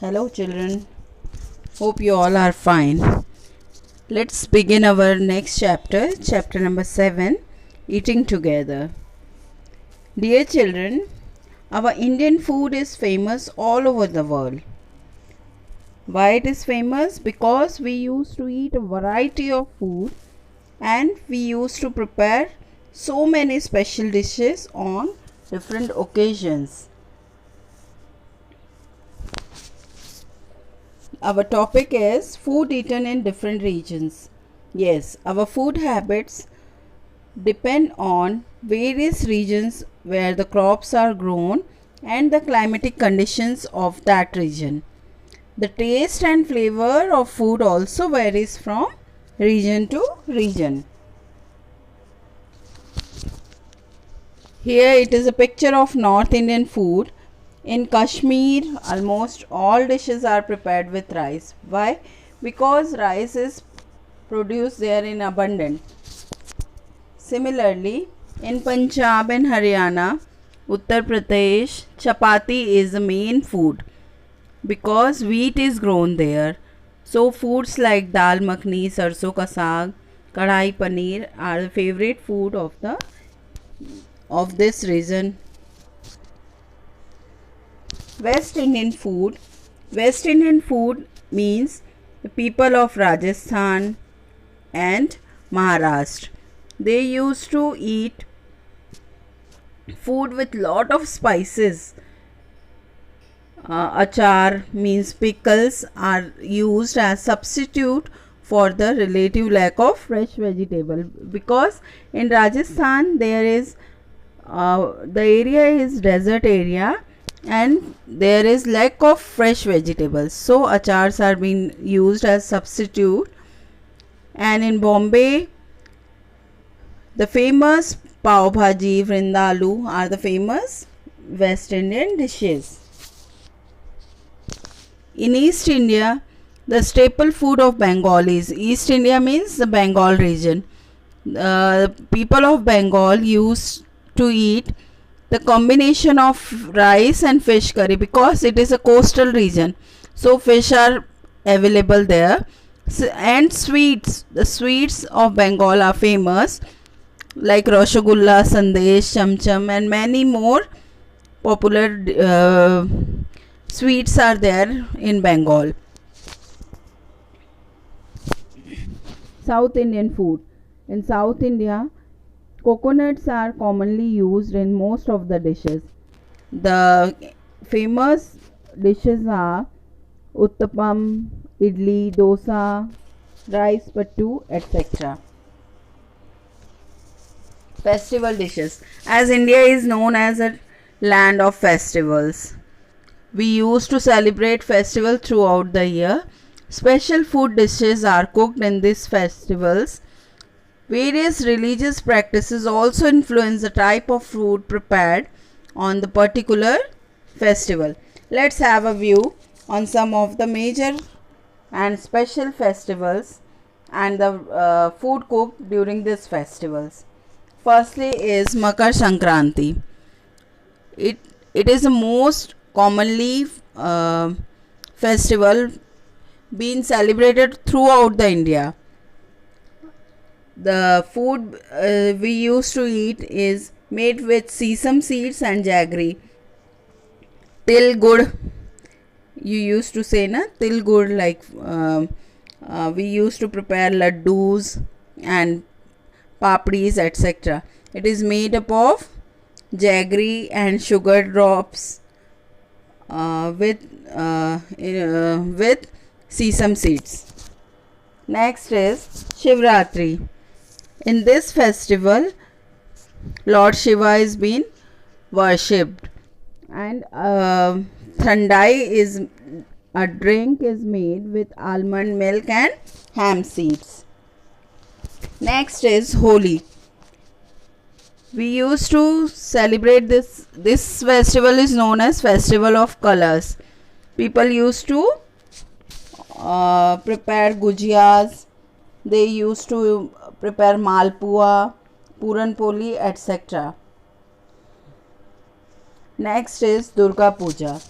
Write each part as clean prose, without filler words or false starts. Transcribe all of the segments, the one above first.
Hello, children. Hope you all are fine. Let's begin our next chapter, chapter number 7, Eating Together. Dear children, our Indian food is famous all over the world. Why it is famous? Because we used to eat a variety of food and we used to prepare so many special dishes on different occasions. Our topic is food eaten in different regions. Yes, our food habits depend on various regions where the crops are grown and the climatic conditions of that region. The taste and flavor of food also varies from region to region. Here it is a picture of North Indian food. In Kashmir, almost all dishes are prepared with rice. Why? Because rice is produced there in abundance. Similarly, in Punjab and Haryana, Uttar Pradesh, chapati is the main food because wheat is grown there. So foods like dal makhni, sarson ka saag, kadhai paneer are the favorite food of this region. West Indian food. West Indian food means the people of Rajasthan and Maharashtra. They used to eat food with lot of spices. Achar means pickles are used as substitute for the relative lack of fresh vegetable, because in Rajasthan there is the area is desert area and there is lack of fresh vegetables, so achars are being used as substitute. And in Bombay, the famous pav bhaji, vrindalu are the famous West Indian dishes. In East India, the staple food of Bengalis. East India means the Bengal region. People of Bengal used to eat the combination of rice and fish curry because it is a coastal region, so fish are available there. And sweets, the sweets of Bengal are famous like rasgulla, sandesh, chamcham and many more popular sweets are there in Bengal. South Indian food. In South India, coconuts are commonly used in most of the dishes. The famous dishes are uttapam, idli, dosa, rice pattu, etc. Festival dishes. As India is known as a land of festivals, we used to celebrate festivals throughout the year. Special food dishes are cooked in these festivals. Various religious practices also influence the type of food prepared on the particular festival. Let's have a view on some of the major and special festivals and the food cooked during these festivals. Firstly is Makar Sankranti. It is the most commonly festival being celebrated throughout the India. The food we used to eat is made with sesame seeds and jaggery. Til gud, you used to say na, til gud, like we used to prepare laddus and papdis, etc. It is made up of jaggery and sugar drops with sesame seeds. Next is Shivratri. In this festival, Lord Shiva is being worshipped, and thandai is a drink is made with almond milk and hemp seeds. Next is Holi. We used to celebrate this. This festival is known as Festival of Colors. People used to prepare gujiyas. They used to prepare malpua, puran poli, etc. Next is Durga Puja.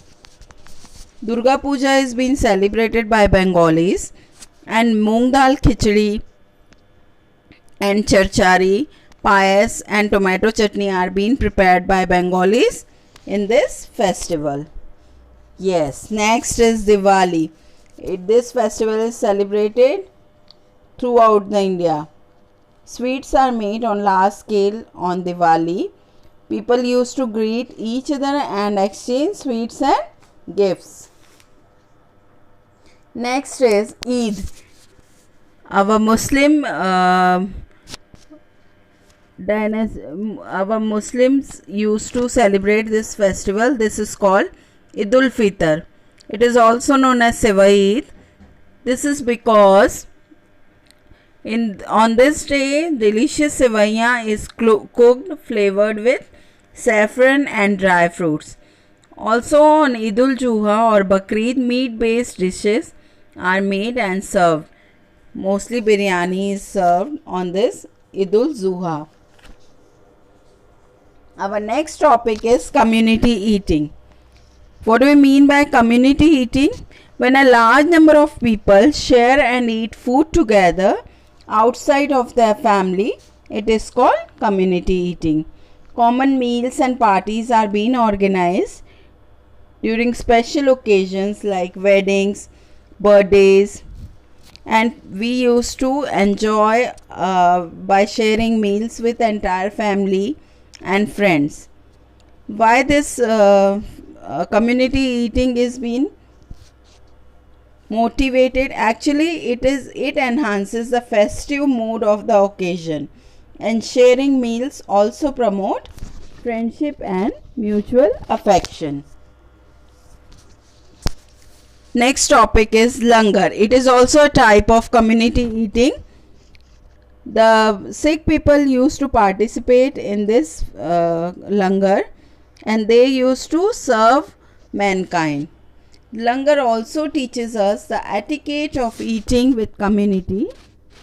Durga Puja is being celebrated by Bengalis, and Moong Dal Khichdi and Charchari, Payas and tomato chutney are being prepared by Bengalis in this festival. Yes, next is Diwali. This festival is celebrated throughout the India. Sweets are made on large scale on Diwali. People used to greet each other and exchange sweets and gifts. Next is Eid. Our Muslims used to celebrate this festival. This is called Eid ul Fitr. It is also known as Sevai Eid. This is because on this day delicious sevaiya is cooked flavored with saffron and dry fruits. Also on Eid ul Juha or Bakrid, meat based dishes are made and served. Mostly biryani is served on this Eid ul Zuha. Our next topic is community eating. What do we mean by community eating? When a large number of people share and eat food together outside of their family, it is called community eating. Common meals and parties are being organized during special occasions like weddings, birthdays, and we used to enjoy by sharing meals with entire family and friends. Why this community eating is being motivated? Actually, it enhances the festive mood of the occasion, and sharing meals also promote friendship and mutual affection. Next topic is langar. It is also a type of community eating. The Sikh people used to participate in this langar, and they used to serve mankind. Langar also teaches us the etiquette of eating with community,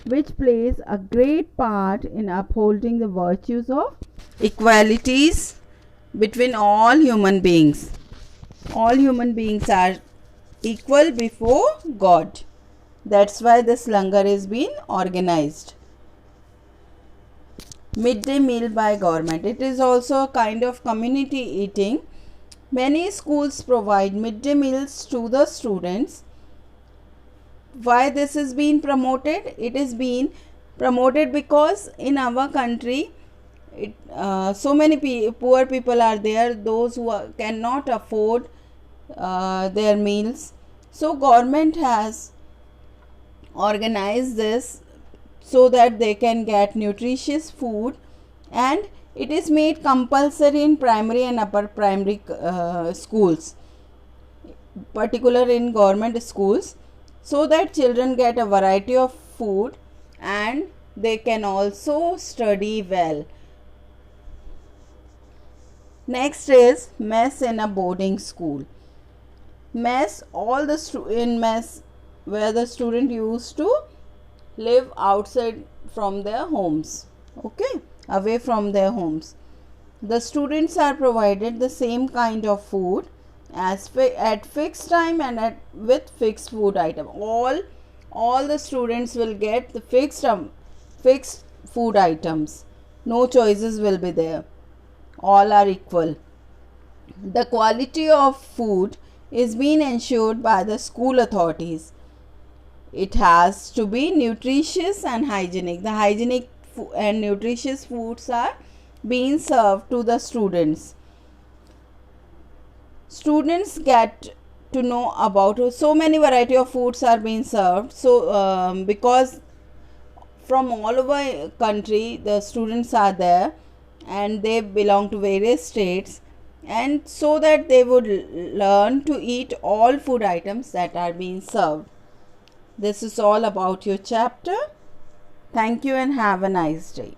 which plays a great part in upholding the virtues of equalities between all human beings. All human beings are equal before God. That's why this langar is being organized. Midday meal by government. It is also a kind of community eating. Many schools provide midday meals to the students. Why this is being promoted? It is being promoted because in our country so many poor people are there, those who cannot afford their meals. So government has organized this so that they can get nutritious food, and it is made compulsory in primary and upper primary schools, particular in government schools, so that children get a variety of food and they can also study well. Next is mess in a boarding school. Mess, in mess where the student used to live outside from their homes, away from their homes. The students are provided the same kind of food as at fixed time and with fixed food item. All the students will get the fixed food items. No choices will be there. All are equal. The quality of food is being ensured by the school authorities. It has to be nutritious and hygienic. The hygienic and nutritious foods are being served to the students. Students get to know about so many variety of foods are being served. So because from all over country the students are there and they belong to various states, and so that they would learn to eat all food items that are being served. This is all about your chapter. Thank you and have a nice day.